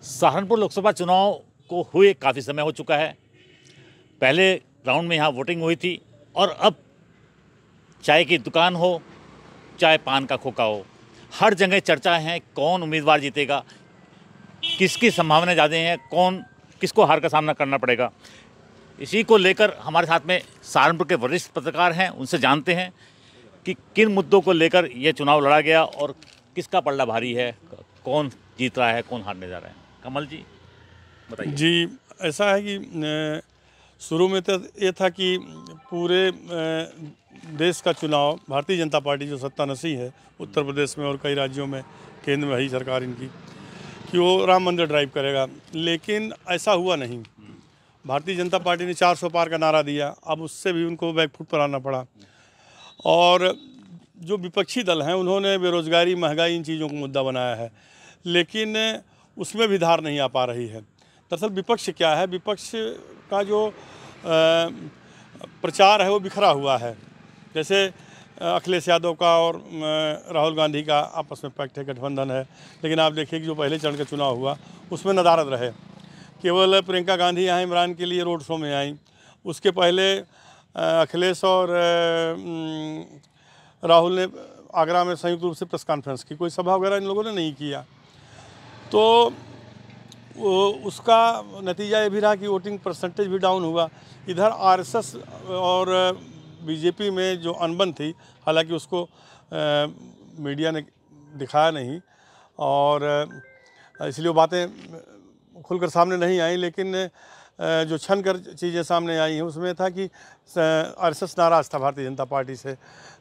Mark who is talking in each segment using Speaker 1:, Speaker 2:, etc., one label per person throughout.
Speaker 1: सहारनपुर लोकसभा चुनाव को हुए काफ़ी समय हो चुका है। पहले राउंड में यहाँ वोटिंग हुई थी और अब चाय की दुकान हो, चाहे पान का खोखा हो, हर जगह चर्चा है कौन उम्मीदवार जीतेगा, किसकी संभावना ज़्यादा है, कौन किसको हार का सामना करना पड़ेगा। इसी को लेकर हमारे साथ में सहारनपुर के वरिष्ठ पत्रकार हैं, उनसे जानते हैं कि किन मुद्दों को लेकर यह चुनाव लड़ा गया और किसका पलड़ा भारी है, कौन जीत रहा है, कौन हारने जा रहा है। कमल जी बताइए।
Speaker 2: जी, ऐसा है कि शुरू में तो ये था कि पूरे देश का चुनाव भारतीय जनता पार्टी जो सत्तानशी है उत्तर प्रदेश में और कई राज्यों में, केंद्र में है सरकार इनकी, कि वो राम मंदिर ड्राइव करेगा, लेकिन ऐसा हुआ नहीं। भारतीय जनता पार्टी ने 400 पार का नारा दिया, अब उससे भी उनको बैकफुट पर आना पड़ा। और जो विपक्षी दल हैं उन्होंने बेरोजगारी, महंगाई, इन चीज़ों को मुद्दा बनाया है, लेकिन उसमें भी धार नहीं आ पा रही है। दरअसल विपक्ष क्या है, विपक्ष का जो प्रचार है वो बिखरा हुआ है। जैसे अखिलेश यादव का और राहुल गांधी का आपस में पैक्ट है, गठबंधन है, लेकिन आप देखिए कि जो पहले चरण का चुनाव हुआ उसमें नदारद रहे। केवल प्रियंका गांधी यहाँ इमरान के लिए रोड शो में आई। उसके पहले अखिलेश और राहुल ने आगरा में संयुक्त रूप से प्रेस कॉन्फ्रेंस की, कोई सभा वगैरह इन लोगों ने नहीं किया। तो उसका नतीजा ये भी रहा कि वोटिंग परसेंटेज भी डाउन हुआ। इधर आरएसएस और बीजेपी में जो अनबन थी, हालांकि उसको मीडिया ने दिखाया नहीं और इसलिए वो बातें खुलकर सामने नहीं आई, लेकिन जो छन कर चीज़ें सामने आई हैं उसमें था कि आरएसएस नाराज़ था भारतीय जनता पार्टी से,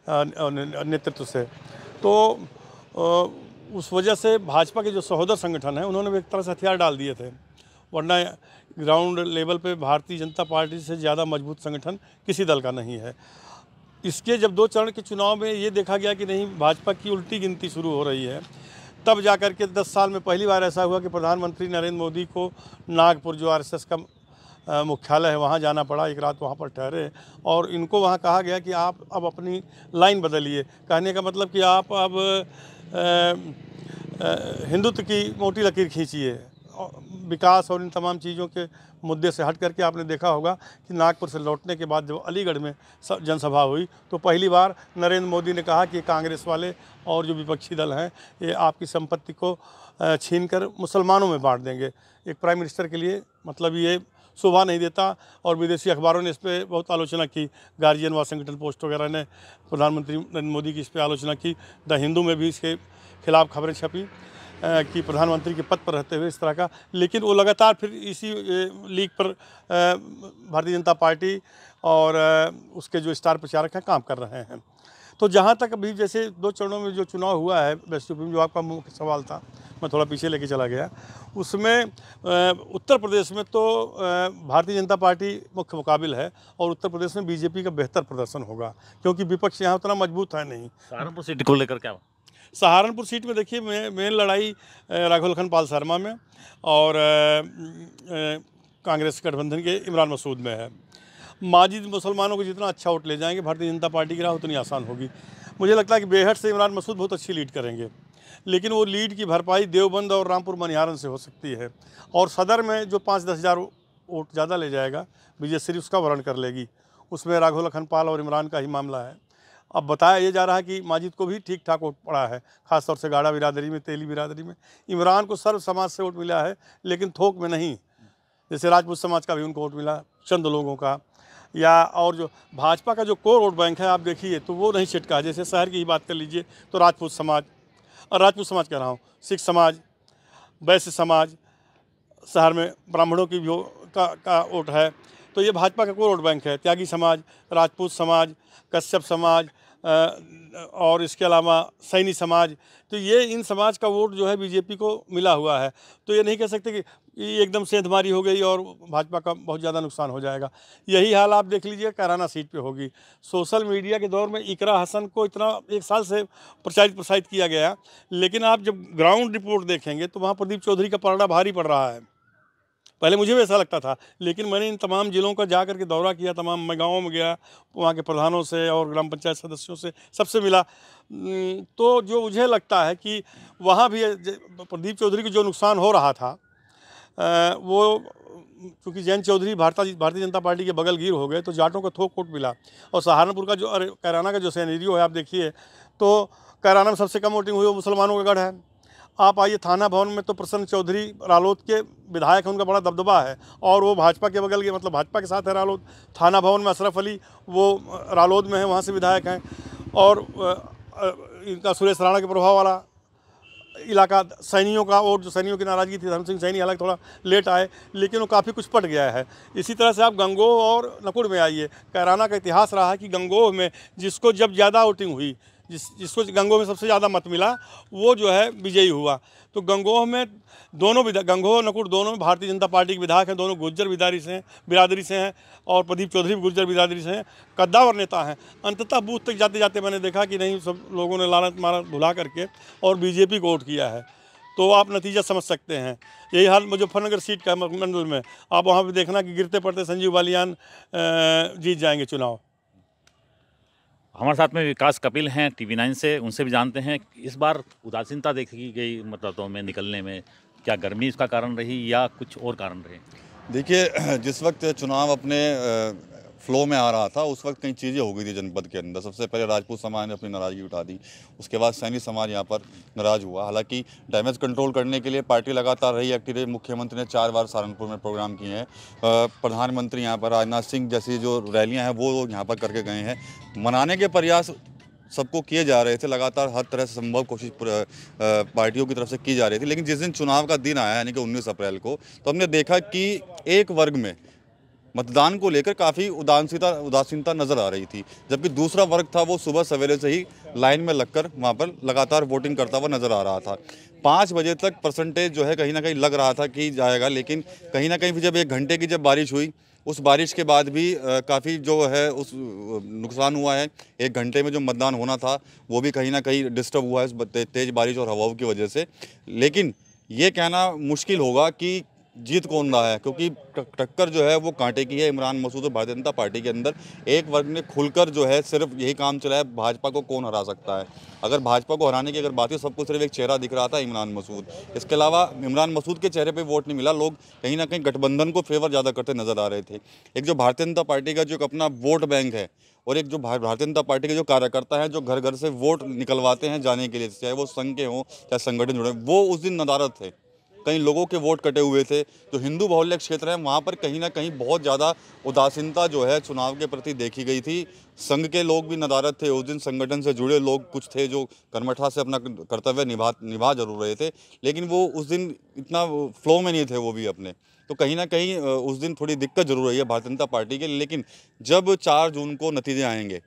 Speaker 2: नेतृत्व से। तो उस वजह से भाजपा के जो सहोदर संगठन हैं उन्होंने भी एक तरह से हथियार डाल दिए थे, वरना ग्राउंड लेवल पे भारतीय जनता पार्टी से ज़्यादा मजबूत संगठन किसी दल का नहीं है। इसके जब 2 चरण के चुनाव में ये देखा गया कि नहीं, भाजपा की उल्टी गिनती शुरू हो रही है, तब जाकर के 10 साल में पहली बार ऐसा हुआ कि प्रधानमंत्री नरेंद्र मोदी को नागपुर, जो आरएसएस का मुख्यालय है, वहाँ जाना पड़ा। एक रात वहाँ पर ठहरे और इनको वहाँ कहा गया कि आप अब अपनी लाइन बदलिए। कहने का मतलब कि आप अब हिंदुत्व की मोटी लकीर खींचिए, विकास और इन तमाम चीज़ों के मुद्दे से हट करके। आपने देखा होगा कि नागपुर से लौटने के बाद जब अलीगढ़ में जनसभा हुई तो पहली बार नरेंद्र मोदी ने कहा कि कांग्रेस वाले और जो विपक्षी दल हैं ये आपकी संपत्ति को छीनकर मुसलमानों में बांट देंगे। एक प्राइम मिनिस्टर के लिए मतलब ये शोभा नहीं देता। और विदेशी अखबारों ने इस पर बहुत आलोचना की। गार्जियन, वाशिंगटन पोस्ट वगैरह ने प्रधानमंत्री नरेंद्र मोदी की इस पर आलोचना की। द हिंदू में भी इसके खिलाफ खबरें छपी कि प्रधानमंत्री के पद पर रहते हुए इस तरह का। लेकिन वो लगातार फिर इसी लीग पर भारतीय जनता पार्टी और उसके जो स्टार प्रचारक हैं काम कर रहे हैं। तो जहाँ तक अभी जैसे 2 चरणों में जो चुनाव हुआ है वेस्ट यूपी में, जो आपका मुख्य सवाल था, मैं थोड़ा पीछे लेके चला गया, उसमें उत्तर प्रदेश में तो भारतीय जनता पार्टी मुख्य मुकाबिल है और उत्तर प्रदेश में बीजेपी का बेहतर प्रदर्शन होगा, क्योंकि विपक्ष यहाँ उतना मजबूत है नहीं।
Speaker 1: सहारनपुर सीट को लेकर क्या?
Speaker 2: सहारनपुर सीट में देखिए मेन लड़ाई राघव पाल शर्मा में और कांग्रेस गठबंधन के इमरान मसूद में है। माजिद मुसलमानों को जितना अच्छा वोट ले जाएंगे भारतीय जनता पार्टी की राह उतनी आसान होगी। मुझे लगता है कि बेहट से इमरान मसूद बहुत अच्छी लीड करेंगे, लेकिन वो लीड की भरपाई देवबंद और रामपुर मनिहारन से हो सकती है। और सदर में जो 5-10 हज़ार वोट ज़्यादा ले जाएगा बीजेपी, उसका वर्ण कर लेगी। उसमें राघव पाल और इमरान का ही मामला है। अब बताया ये जा रहा है कि माजिद को भी ठीक ठाक वोट पड़ा है, खासतौर से गाड़ा बिरादरी में, तेली बिरादरी में। इमरान को सर्व समाज से वोट मिला है, लेकिन थोक में नहीं। जैसे राजपूत समाज का भी उनको वोट मिला, चंद लोगों का, या और जो भाजपा का जो कोर वोट बैंक है आप देखिए तो वो नहीं छिटका। जैसे शहर की ही बात कर लीजिए तो राजपूत समाज, और राजपूत समाज कह रहा हूँ, सिख समाज, वैश्य समाज, शहर में ब्राह्मणों की भी का वोट है, तो ये भाजपा का कोर वोट बैंक है। त्यागी समाज, राजपूत समाज, कश्यप समाज और इसके अलावा सैनी समाज, तो ये इन समाज का वोट जो है बीजेपी को मिला हुआ है। तो ये नहीं कह सकते कि एकदम सेंधमारी हो गई और भाजपा का बहुत ज़्यादा नुकसान हो जाएगा। यही हाल आप देख लीजिए कैराना सीट पे होगी। सोशल मीडिया के दौर में इकरा हसन को इतना 1 साल से प्रसारित किया गया, लेकिन आप जब ग्राउंड रिपोर्ट देखेंगे तो वहाँ प्रदीप चौधरी का पलड़ा भारी पड़ रहा है। पहले मुझे भी ऐसा लगता था, लेकिन मैंने इन तमाम ज़िलों का जा कर के दौरा किया, तमाम मैं गाँव में गया, वहाँ के प्रधानों से और ग्राम पंचायत सदस्यों से सबसे मिला। तो जो मुझे लगता है कि वहाँ भी प्रदीप चौधरी को जो नुकसान हो रहा था वो क्योंकि जयंत चौधरी भारतीय जनता पार्टी के बगल गिर हो गए तो जाटों को थोक वोट मिला। और सहारनपुर का जो कैराना का जो सिनेरियो है आप देखिए, तो कैराना में सबसे कम वोटिंग हुई वो मुसलमानों का गढ़ है। आप आइए थाना भवन में तो प्रसन्न चौधरी रालोद के विधायक हैं, उनका बड़ा दबदबा है और वो भाजपा के बगल के मतलब भाजपा के साथ है रालोद। थाना भवन में अशरफ अली वो रालोद में है, वहाँ से विधायक हैं। और इनका सुरेश राणा के प्रभाव वाला इलाका सैनियों का, और जो सैनियों की नाराज़गी थी, धर्म सिंह सैनी हालांकि थोड़ा लेट आए लेकिन वो काफ़ी कुछ पट गया है। इसी तरह से आप गंगोह और नकुड़ में आइए, कैराना का इतिहास रहा है कि गंगोह में जिसको जब ज़्यादा वोटिंग हुई, जिसको गंगोह में सबसे ज़्यादा मत मिला, वो जो है विजयी हुआ। तो गंगोह में दोनों गंगोह और नकुड़ दोनों में भारतीय जनता पार्टी के विधायक हैं, दोनों गुर्जर बिरादरी से हैं और प्रदीप चौधरी भी गुर्जर बिरादरी से हैं, कद्दावर नेता हैं। अंततः बूथ तक जाते जाते मैंने देखा कि नहीं, सब लोगों ने लानत मारा भुला करके और बीजेपी को वोट किया है। तो आप नतीजा समझ सकते हैं। यही हाल मुजफ्फरनगर सीट का मंडल में, आप वहाँ पर देखना कि गिरते पड़ते संजीव बालियान जीत जाएंगे चुनाव।
Speaker 1: हमारे साथ में विकास कपिल हैं TV9 से, उनसे भी जानते हैं इस बार उदासीनता देखी गई मतदाताओं में निकलने में, क्या गर्मी इसका कारण रही या कुछ और कारण रहे?
Speaker 3: देखिए, जिस वक्त चुनाव अपने फ्लो में आ रहा था उस वक्त कई चीज़ें हो गई थी जनपद के अंदर। सबसे पहले राजपूत समाज ने अपनी नाराज़गी उठा दी, उसके बाद सैनी समाज यहाँ पर नाराज़ हुआ। हालांकि डैमेज कंट्रोल करने के लिए पार्टी लगातार रही एक्टिव रही। मुख्यमंत्री ने 4 बार सहारनपुर में प्रोग्राम किए हैं, प्रधानमंत्री यहाँ पर राजनाथ सिंह जैसी जो रैलियाँ हैं वो यहाँ पर करके गए हैं। मनाने के प्रयास सबको किए जा रहे थे, लगातार हर तरह से संभव कोशिश पार्टियों की तरफ से की जा रही थी। लेकिन जिस दिन चुनाव का दिन आया यानी कि 19 अप्रैल को, तो हमने देखा कि एक वर्ग में मतदान को लेकर काफ़ी उदासीनता नज़र आ रही थी, जबकि दूसरा वर्ग था वो सुबह सवेरे से ही लाइन में लगकर वहाँ पर लगातार वोटिंग करता हुआ नज़र आ रहा था। 5 बजे तक परसेंटेज जो है कहीं ना कहीं लग रहा था कि जाएगा, लेकिन कहीं ना कहीं भी जब 1 घंटे की जब बारिश हुई, उस बारिश के बाद भी काफ़ी जो है उस नुकसान हुआ है। 1 घंटे में जो मतदान होना था वो भी कहीं ना कहीं डिस्टर्ब हुआ है इस तेज़ बारिश और हवाओं की वजह से। लेकिन ये कहना मुश्किल होगा कि जीत कौन रहा है, क्योंकि टक्कर जो है वो कांटे की है। इमरान मसूद और भारतीय जनता पार्टी के अंदर एक वर्ग ने खुलकर जो है सिर्फ यही काम चला है, भाजपा को कौन हरा सकता है। अगर भाजपा को हराने की अगर बात है, सबको सिर्फ एक चेहरा दिख रहा था, इमरान मसूद। इसके अलावा इमरान मसूद के चेहरे पे वोट नहीं मिला। लोग कहीं ना कहीं गठबंधन को फेवर ज़्यादा करते नजर आ रहे थे। एक जो भारतीय जनता पार्टी का जो एक अपना वोट बैंक है और एक जो भारतीय जनता पार्टी के जो कार्यकर्ता हैं जो घर घर से वोट निकलवाते हैं जाने के लिए, चाहे वो संघ के हों चाहे संगठन जुड़े, वो उस दिन नदारद थे। कई लोगों के वोट कटे हुए थे। जो हिंदू बाहुल्य क्षेत्र हैं वहाँ पर कहीं ना कहीं बहुत ज़्यादा उदासीनता जो है चुनाव के प्रति देखी गई थी। संघ के लोग भी नदारद थे उस दिन, संगठन से जुड़े लोग कुछ थे जो कर्मठता से अपना कर्तव्य निभा जरूर रहे थे, लेकिन वो उस दिन इतना फ्लो में नहीं थे वो भी अपने। तो कहीं ना कहीं उस दिन थोड़ी दिक्कत जरूर रही है भारतीय जनता पार्टी के। लेकिन जब 4 जून को नतीजे आएंगे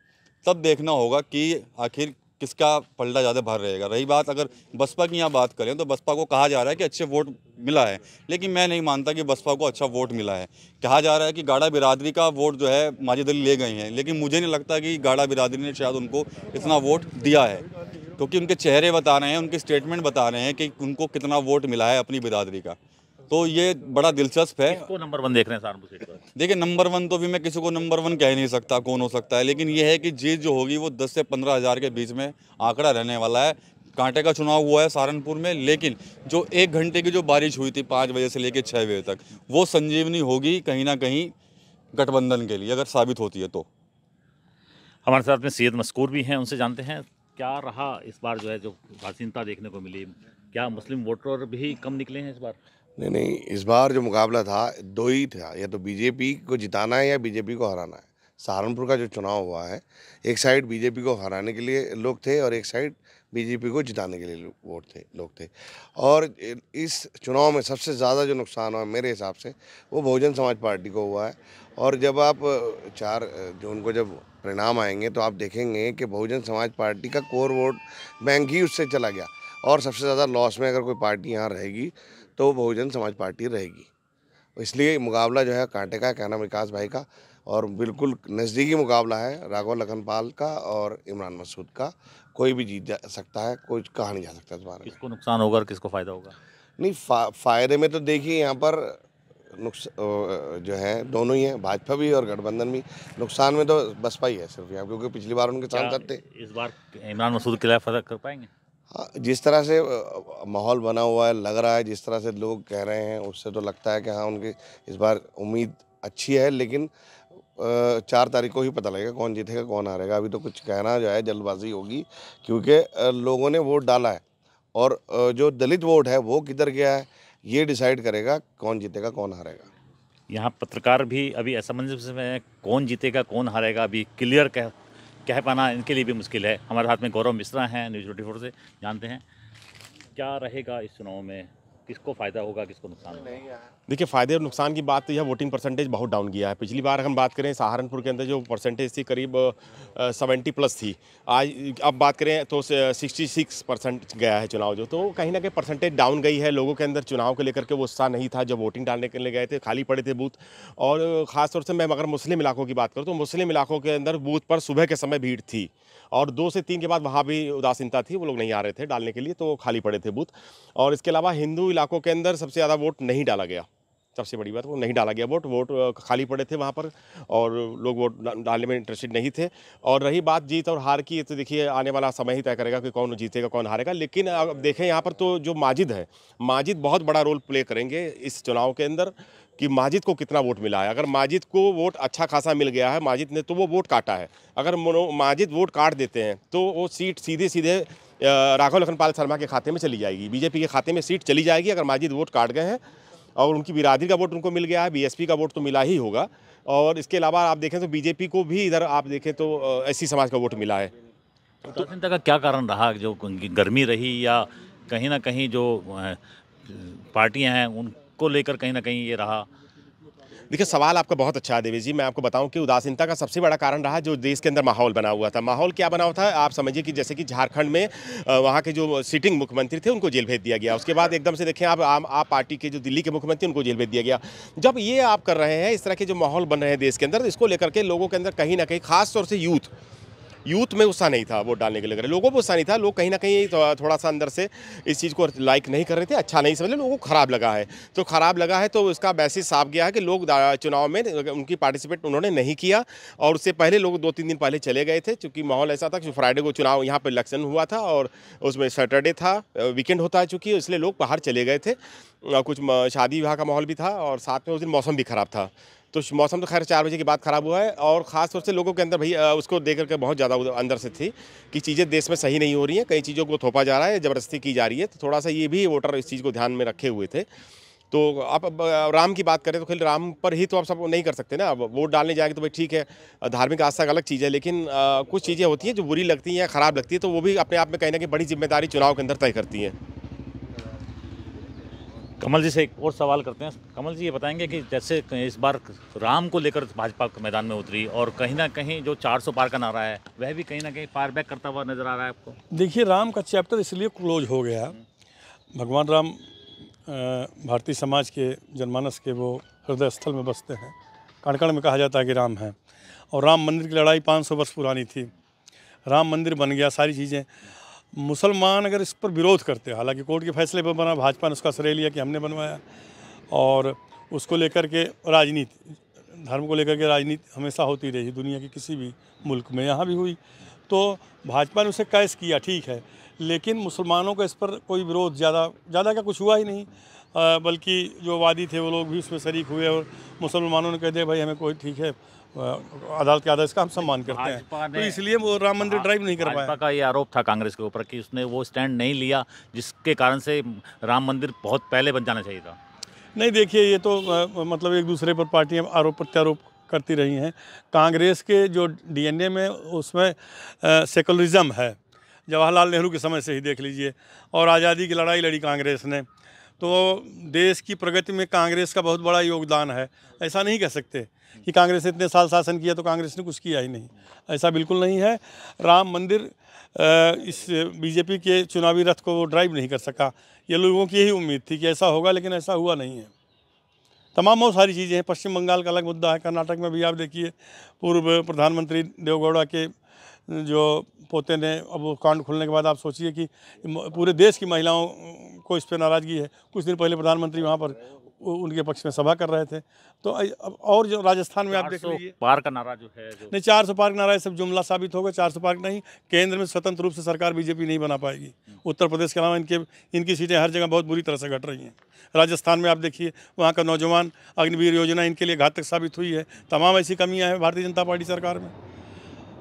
Speaker 3: तब देखना होगा कि आखिर किसका पलड़ा ज़्यादा भार रहेगा। रही बात अगर बसपा की यहाँ बात करें तो बसपा को कहा जा रहा है कि अच्छे वोट मिला है, लेकिन मैं नहीं मानता कि बसपा को अच्छा वोट मिला है। कहा जा रहा है कि गाड़ा बिरादरी का वोट जो है माजिद अली ले गए हैं, लेकिन मुझे नहीं लगता कि गाड़ा बिरादरी ने शायद उनको इतना वोट दिया है, क्योंकि उनके चेहरे बता रहे हैं, उनके स्टेटमेंट बता रहे हैं कि उनको कितना वोट मिला है अपनी बिरादरी का। तो ये बड़ा दिलचस्प है।
Speaker 1: किसको नंबर 1 देख रहे हैं सहारनपुर सीट पर?
Speaker 3: देखिए, नंबर 1 तो भी मैं किसी को नंबर 1 कह नहीं सकता कौन हो सकता है, लेकिन ये है कि जीत जो होगी वो 10 से 15 हज़ार के बीच में आंकड़ा रहने वाला है। कांटे का चुनाव हुआ है सहारनपुर में, लेकिन जो 1 घंटे की जो बारिश हुई थी 5 बजे से लेकर 6 बजे तक, वो संजीवनी होगी कहीं ना कहीं गठबंधन के लिए, अगर साबित होती है तो।
Speaker 1: हमारे साथ में सैयद मस्कूर भी हैं, उनसे जानते हैं क्या रहा इस बार जो है जो उदासीनता देखने को मिली, क्या मुस्लिम वोटर भी कम निकले हैं इस बार?
Speaker 4: नहीं, इस बार जो मुकाबला था 2 ही था, या तो बीजेपी को जिताना है या बीजेपी को हराना है। सहारनपुर का जो चुनाव हुआ है, एक साइड बीजेपी को हराने के लिए लोग थे और एक साइड बीजेपी को जिताने के लिए लोग थे। और इस चुनाव में सबसे ज़्यादा जो नुकसान हुआ मेरे हिसाब से वो बहुजन समाज पार्टी को हुआ है। और जब आप 4 जून को जब परिणाम आएंगे तो आप देखेंगे कि बहुजन समाज पार्टी का कोर वोट बैंक ही उससे चला गया, और सबसे ज़्यादा लॉस में अगर कोई पार्टी यहाँ रहेगी तो बहुजन समाज पार्टी रहेगी। इसलिए मुकाबला जो है कांटे का, क्या नाम विकास भाई का, और बिल्कुल नज़दीकी मुकाबला है राघव लखनपाल का और इमरान मसूद का। कोई भी जीत जा सकता है, कोई कहा नहीं जा सकता इस बारे में।
Speaker 1: किसको नुकसान होगा और किसको फ़ायदा होगा?
Speaker 4: नहीं, फ़ायदे में तो देखिए यहाँ पर जो है दोनों ही हैं, भाजपा भी और गठबंधन भी। नुकसान में तो बसपा ही है सिर्फ यहाँ, क्योंकि पिछली बार उनके सांसद थे।
Speaker 1: इस बार इमरान मसूद के खिलाफ फर्क कर पाएंगे?
Speaker 4: हाँ, जिस तरह से माहौल बना हुआ है, लग रहा है, जिस तरह से लोग कह रहे हैं, उससे तो लगता है कि हाँ, उनकी इस बार उम्मीद अच्छी है। लेकिन 4 तारीख को ही पता लगेगा कौन जीतेगा, कौन हारेगा। अभी तो कुछ कहना जो है जल्दबाजी होगी, क्योंकि लोगों ने वोट डाला है और जो दलित वोट है वो किधर गया है, ये डिसाइड करेगा कौन जीतेगा, कौन हारेगा।
Speaker 1: यहाँ पत्रकार भी अभी असमंजस में हैं, कौन जीतेगा कौन हारेगा अभी क्लियर कह पाना इनके लिए भी मुश्किल है। हमारे साथ में गौरव मिश्रा हैं न्यूज़ 24 से, जानते हैं क्या रहेगा इस चुनाव में, किसको फ़ायदा होगा किसको नुकसान होगा।
Speaker 5: देखिए, फ़ायदे और नुकसान की बात तो यह वोटिंग परसेंटेज बहुत डाउन गया है। पिछली बार हम बात करें सहारनपुर के अंदर जो परसेंटेज थी करीब 70+ थी, आज अब बात करें तो 66% गया है चुनाव जो, तो कहीं ना कहीं परसेंटेज डाउन गई है। लोगों के अंदर चुनाव को लेकर के वो उत्साह नहीं था। जब वोटिंग डालने के लिए गए थे खाली पड़े थे बूथ, और ख़ासतौर से मैं अगर मुस्लिम इलाकों की बात करूँ तो मुस्लिम इलाकों के अंदर बूथ पर सुबह के समय भीड़ थी, और 2 से 3 के बाद वहाँ भी उदासीनता थी, वो लोग नहीं आ रहे थे डालने के लिए, तो खाली पड़े थे बूथ। और इसके अलावा हिंदू इलाकों के अंदर सबसे ज़्यादा वोट नहीं डाला गया। सबसे बड़ी बात वो नहीं डाला गया वोट खाली पड़े थे वहाँ पर, और लोग वोट डालने में इंटरेस्टेड नहीं थे। और रही बात जीत और हार की, तो देखिए आने वाला समय ही तय करेगा कि कौन जीतेगा कौन हारेगा। लेकिन अब देखें यहाँ पर तो जो माजिद है, माजिद बहुत बड़ा रोल प्ले करेंगे इस चुनाव के अंदर, कि माजिद को कितना वोट मिला है। अगर माजिद को वोट अच्छा खासा मिल गया है माजिद ने, तो वो वोट काटा है। अगर माजिद वोट काट देते हैं तो वो सीट सीधे सीधे राघव लखनपाल शर्मा के खाते में चली जाएगी, बीजेपी के खाते में सीट चली जाएगी अगर माजिद वोट काट गए हैं। और उनकी बिरादरी का वोट उनको मिल गया है, बीएसपी का वोट तो मिला ही होगा। और इसके अलावा आप देखें तो बीजेपी को भी इधर आप देखें तो एससी समाज का वोट मिला है।
Speaker 1: उदासीनता का क्या कारण रहा, जो गर्मी रही या कहीं ना कहीं जो पार्टियां हैं उनको लेकर कहीं ना कहीं ये रहा।
Speaker 5: देखिए, सवाल आपका बहुत अच्छा है देवेश जी। मैं आपको बताऊं कि उदासीनता का सबसे बड़ा कारण रहा जो देश के अंदर माहौल बना हुआ था। माहौल क्या बना हुआ था, आप समझिए कि जैसे कि झारखंड में वहाँ के जो सिटिंग मुख्यमंत्री थे उनको जेल भेज दिया गया। उसके बाद एकदम से देखें आप पार्टी के जो दिल्ली के मुख्यमंत्री उनको जेल भेज दिया गया। जब ये आप कर रहे हैं, इस तरह के जो माहौल बन रहे हैं देश के अंदर, इसको लेकर के लोगों के अंदर कहीं ना कहीं खासतौर से यूथ में उत्साह नहीं था वोट डालने के लिए। लोगों को उत्साह नहीं था, लोग कहीं ना कहीं थोड़ा सा अंदर से इस चीज़ को लाइक नहीं कर रहे थे, अच्छा नहीं समझ, लोगों को ख़राब लगा है। तो ख़राब लगा है तो उसका मैसेज साफ गया है कि लोग चुनाव में उनकी पार्टिसिपेट उन्होंने नहीं किया। और उससे पहले लोग 2-3 दिन पहले चले गए थे, चूँकि माहौल ऐसा था कि फ्राइडे को चुनाव यहाँ पर इलेक्शन हुआ था और उसमें सैटरडे था, वीकेंड होता है चूँकि, इसलिए लोग बाहर चले गए थे। कुछ शादी विवाह का माहौल भी था और साथ में उस दिन मौसम भी ख़राब था। तो मौसम तो खैर 4 बजे के बाद ख़राब हुआ है। और ख़ास तौर से लोगों के अंदर भैया उसको देख करके बहुत ज़्यादा अंदर से थी कि चीज़ें देश में सही नहीं हो रही हैं, कई चीज़ों को थोपा जा रहा है, ज़बरदस्ती की जा रही है। तो थोड़ा सा ये भी वोटर इस चीज़ को ध्यान में रखे हुए थे। तो आप अब राम की बात करें तो खेल राम पर ही तो आप सब नहीं कर सकते ना। अब वोट डालने जाएंगे तो भाई ठीक है, धार्मिक आस्था का अलग चीज़ है, लेकिन कुछ चीज़ें होती हैं जो बुरी लगती हैं या ख़राब लगती है, तो वो भी अपने आप में कहीं ना कहीं बड़ी जिम्मेदारी चुनाव के अंदर तय करती हैं।
Speaker 1: कमल जी से एक और सवाल करते हैं। कमल जी ये बताएंगे कि जैसे इस बार राम को लेकर भाजपा मैदान में उतरी और कहीं ना कहीं जो 400 पार का नारा है वह भी कहीं ना कहीं फायर बैक करता हुआ नजर आ रहा है आपको।
Speaker 2: देखिए, राम का चैप्टर इसलिए क्लोज हो गया, भगवान राम भारतीय समाज के जनमानस के वो हृदय स्थल में बसते हैं। कण कण में कहा जाता है कि राम है। और राम मंदिर की लड़ाई 500 वर्ष पुरानी थी, राम मंदिर बन गया, सारी चीज़ें। मुसलमान अगर इस पर विरोध करते, हालांकि कोर्ट के फैसले पर बना, भाजपा ने उसका श्रेय लिया कि हमने बनवाया, और उसको लेकर के राजनीति, धर्म को लेकर के राजनीति हमेशा होती रही दुनिया के किसी भी मुल्क में, यहाँ भी हुई। तो भाजपा ने उसे कैश किया, ठीक है, लेकिन मुसलमानों का इस पर कोई विरोध ज़्यादा का कुछ हुआ ही नहीं। बल्कि जो वादी थे वो लोग भी उसमें शरीक हुए और मुसलमानों ने कह दिया भाई हमें कोई ठीक है, अदालत के आदेश का हम सम्मान करते हैं। तो इसलिए वो राम मंदिर ड्राइव नहीं कर पाया।
Speaker 1: भाजपा का ये आरोप था कांग्रेस के ऊपर कि उसने वो स्टैंड नहीं लिया जिसके कारण से राम मंदिर बहुत पहले बन जाना चाहिए था।
Speaker 2: नहीं, देखिए, ये तो मतलब एक दूसरे पर पार्टियां आरोप प्रत्यारोप करती रही हैं। कांग्रेस के जो डीएनए में उसमें सेकुलरिज्म है, जवाहरलाल नेहरू के समय से ही देख लीजिए, और आज़ादी की लड़ाई लड़ी कांग्रेस ने। तो देश की प्रगति में कांग्रेस का बहुत बड़ा योगदान है। ऐसा नहीं कह सकते कि कांग्रेस ने इतने साल शासन किया तो कांग्रेस ने कुछ किया ही नहीं, ऐसा बिल्कुल नहीं है। राम मंदिर इस बीजेपी के चुनावी रथ को ड्राइव नहीं कर सका। ये लोगों की यही उम्मीद थी कि ऐसा होगा, लेकिन ऐसा हुआ नहीं है। तमाम बहुत सारी चीज़ें हैं। पश्चिम बंगाल का अलग मुद्दा है, कर्नाटक में भी आप देखिए पूर्व प्रधानमंत्री देवेगौड़ा के जो पोते ने, अब वो कांड खुलने के बाद आप सोचिए कि पूरे देश की महिलाओं को इस पर नाराज़गी है। कुछ दिन पहले प्रधानमंत्री वहाँ पर उनके पक्ष में सभा कर रहे थे। तो अब और जो राजस्थान में आप देख लीजिए,
Speaker 1: पार का नारा जो है जो
Speaker 2: नहीं 400 पार का नारा है, सब जुमला साबित होगा। 400 पार नहीं, केंद्र में स्वतंत्र रूप से सरकार बीजेपी नहीं बना पाएगी। उत्तर प्रदेश के अलावा इनकी सीटें हर जगह बहुत बुरी तरह से घट रही हैं। राजस्थान में आप देखिए, वहाँ का नौजवान अग्निवीर योजना इनके लिए घातक साबित हुई है। तमाम ऐसी कमियाँ हैं भारतीय जनता पार्टी सरकार में।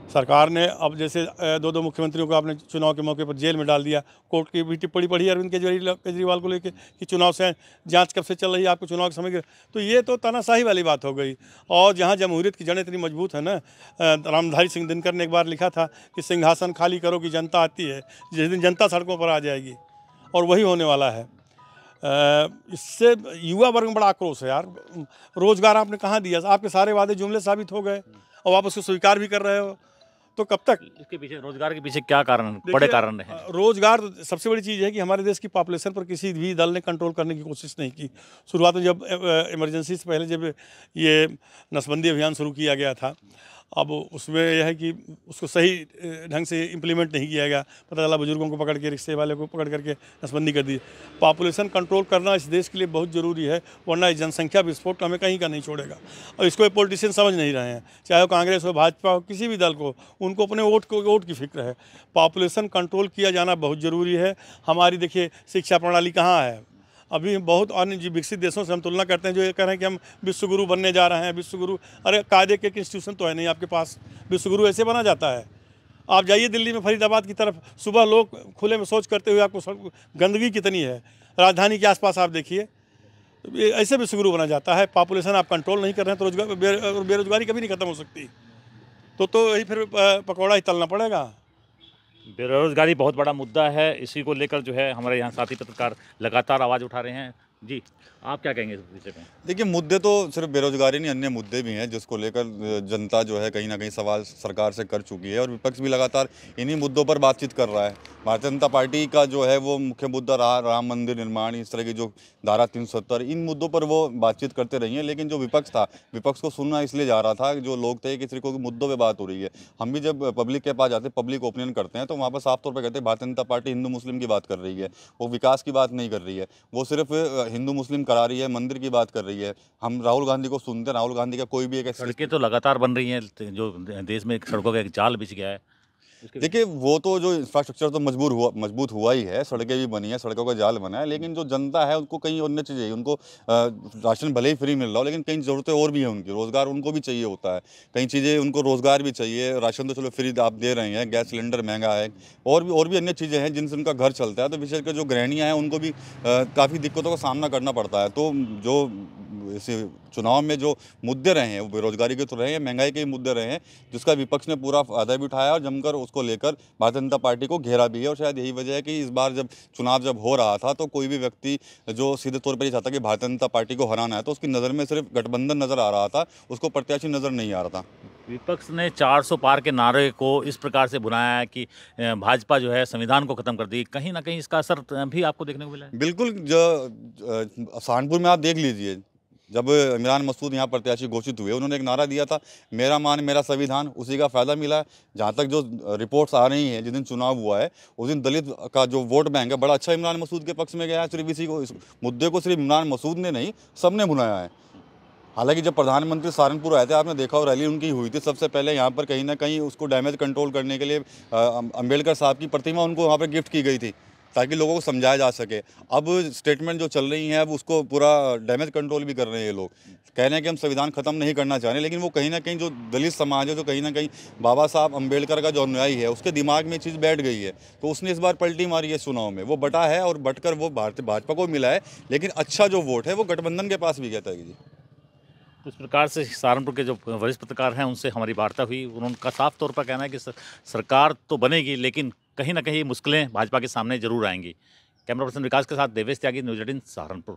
Speaker 2: सरकार ने अब जैसे 2 मुख्यमंत्रियों को आपने चुनाव के मौके पर जेल में डाल दिया। कोर्ट की भी टिप्पणी पड़ी अरविंद केजरीवाल को लेकर कि चुनाव से जांच कब से चल रही है, आपको चुनाव के समय के, तो ये तो तानाशाही वाली बात हो गई। और जहां जमहूरियत की जड़ें इतनी मजबूत है ना, रामधारी सिंह दिनकर ने एक बार लिखा था कि सिंहासन खाली करो कि जनता आती है। जिस दिन जनता सड़कों पर आ जाएगी, और वही होने वाला है। इससे युवा वर्ग में बड़ा आक्रोश है यार। रोजगार आपने कहाँ दिया? आपके सारे वादे जुमले साबित हो गए और आप उसको स्वीकार भी कर रहे हो, तो कब तक?
Speaker 1: इसके पीछे, रोजगार के पीछे क्या कारण, बड़े कारण हैं?
Speaker 2: रोजगार सबसे बड़ी चीज़ है कि हमारे देश की पॉपुलेशन पर किसी भी दल ने कंट्रोल करने की कोशिश नहीं की। शुरुआत में जब इमरजेंसी से पहले जब ये नसबंदी अभियान शुरू किया गया था, अब उसमें यह है कि उसको सही ढंग से इम्प्लीमेंट नहीं किया गया। पता चला बुजुर्गों को पकड़ के, रिक्शे वाले को पकड़ करके नसबंदी कर दी। पॉपुलेशन कंट्रोल करना इस देश के लिए बहुत ज़रूरी है, वरना इस जनसंख्या विस्फोट हमें कहीं का नहीं छोड़ेगा। और इसको पॉलिटिशियन समझ नहीं रहे हैं, चाहे वो कांग्रेस हो, भाजपा हो, किसी भी दल को, उनको अपने वोट की फिक्र है। पॉपुलेशन कंट्रोल किया जाना बहुत ज़रूरी है। हमारी देखिए शिक्षा प्रणाली कहाँ है, अभी बहुत अन्य विकसित देशों से हम तुलना करते हैं जो ये कह रहे हैं कि हम विश्वगुरु बनने जा रहे हैं। विश्वगुरु, अरे कायदे के इंस्टीट्यूशन तो है नहीं आपके पास। विश्वगुरु ऐसे बना जाता है? आप जाइए दिल्ली में फरीदाबाद की तरफ, सुबह लोग खुले में शौच करते हुए आपको गंदगी कितनी है। राजधानी के आसपास आप देखिए, ऐसे विश्वगुरु बना जाता है। पॉपुलेशन आप कंट्रोल नहीं कर रहे हैं तो बेरोजगारी कभी नहीं खत्म हो सकती। तो यही फिर पकौड़ा ही तलना पड़ेगा।
Speaker 1: बेरोजगारी बहुत बड़ा मुद्दा है। इसी को लेकर जो है हमारे यहाँ साथी पत्रकार लगातार आवाज़ उठा रहे हैं। जी, आप क्या कहेंगे इस विषय में?
Speaker 3: देखिए, मुद्दे तो सिर्फ बेरोजगारी नहीं, अन्य मुद्दे भी हैं जिसको लेकर जनता जो है कहीं ना कहीं सवाल सरकार से कर चुकी है, और विपक्ष भी लगातार इन्हीं मुद्दों पर बातचीत कर रहा है। भारतीय जनता पार्टी का जो है वो मुख्य मुद्दा रहा राम मंदिर निर्माण, इस तरह की जो धारा 370, इन मुद्दों पर वो बातचीत करते रही हैं। लेकिन जो विपक्ष था, विपक्ष को सुनना इसलिए जा रहा था कि जो लोग थे कि सिर्फ मुद्दों पर बात हो रही है। हम भी जब पब्लिक के पास जाते, पब्लिक ओपिनियन करते हैं, तो वहाँ पर साफ तौर पर कहते हैं भारतीय जनता पार्टी हिंदू मुस्लिम की बात कर रही है, वो विकास की बात नहीं कर रही है, वो सिर्फ हिंदू मुस्लिम करा रही है, मंदिर की बात कर रही है। हम राहुल गांधी को सुनते हैं, राहुल गांधी का कोई भी एक
Speaker 1: सड़कें तो लगातार बन रही हैं, जो देश में सड़कों का एक जाल बिछ गया है।
Speaker 3: देखिए, वो तो जो इंफ्रास्ट्रक्चर तो मजबूत हुआ ही है, सड़कें भी बनी है, सड़कों का जाल बना है, लेकिन जो जनता है उनको कहीं अन्य चाहिए। उनको राशन भले ही फ्री मिल रहा हो, लेकिन कई ज़रूरतें और भी हैं उनकी, रोज़गार उनको भी चाहिए होता है, कई चीज़ें उनको रोज़गार भी चाहिए। राशन तो चलो फ्री आप दे रहे हैं, गैस सिलेंडर महंगा है, और भी अन्य चीज़ें हैं जिनसे उनका घर चलता है। तो विशेषकर जो गृहिणियाँ हैं उनको भी काफ़ी दिक्कतों का सामना करना पड़ता है। तो जो इस चुनाव में जो मुद्दे रहे हैं वो बेरोजगारी के तो रहे हैं, महंगाई के मुद्दे रहे हैं, जिसका विपक्ष ने पूरा फायदा भी उठाया और जमकर उसको लेकर भारतीय जनता पार्टी को घेरा भी है। और शायद यही वजह है कि इस बार जब चुनाव हो रहा था तो कोई भी व्यक्ति जो सीधे तौर पर ये चाहता कि भारतीय जनता पार्टी को हराना है, तो उसकी नज़र में सिर्फ गठबंधन नज़र आ रहा था, उसको प्रत्याशी नज़र नहीं आ रहा था।
Speaker 1: विपक्ष ने 400 पार के नारे को इस प्रकार से बुनाया है कि भाजपा जो है संविधान को खत्म कर दी। कहीं ना कहीं इसका असर भी आपको देखने को मिला है?
Speaker 3: बिल्कुल, जो सहारनपुर में आप देख लीजिए, जब इमरान मसूद यहाँ प्रत्याशी घोषित हुए, उन्होंने एक नारा दिया था, मेरा मान मेरा संविधान, उसी का फ़ायदा मिला। जहाँ तक जो रिपोर्ट्स आ रही हैं, जिस दिन चुनाव हुआ है उस दिन दलित का जो वोट बैंक है बड़ा अच्छा इमरान मसूद के पक्ष में गया है। सिर्फ इसी को, इस मुद्दे को सिर्फ इमरान मसूद ने नहीं, सबने बुलाया है। हालांकि जब प्रधानमंत्री सहारनपुर आए थे, आपने देखा और रैली उनकी हुई थी, सबसे पहले यहाँ पर कहीं ना कहीं उसको डैमेज कंट्रोल करने के लिए अम्बेडकर साहब की प्रतिमा उनको वहाँ पर गिफ्ट की गई थी, ताकि लोगों को समझाया जा सके। अब स्टेटमेंट जो चल रही हैं, अब उसको पूरा डैमेज कंट्रोल भी कर रहे हैं ये लोग। कह रहे हैं कि हम संविधान खत्म नहीं करना चाह रहे, लेकिन वो कहीं ना कहीं जो दलित समाज है, जो कहीं ना कहीं बाबा साहब अम्बेडकर का जो अनुयायी है, उसके दिमाग में ये चीज़ बैठ गई है। तो उसने इस बार पलटी मारी है चुनाव में, वो बटा है और बटकर वो भाजपा को मिला है, लेकिन अच्छा जो वोट है वो गठबंधन के पास भी गया था जी।
Speaker 1: तो इस प्रकार से सहारनपुर के जो वरिष्ठ पत्रकार हैं उनसे हमारी वार्ता हुई। उनका साफ तौर पर कहना है कि सरकार तो बनेगी, लेकिन कहीं ना कहीं मुश्किलें भाजपा के सामने जरूर आएंगी। कैमरा पर्सन विकास के साथ देवेश त्यागी, न्यूज़ 18 सहारनपुर।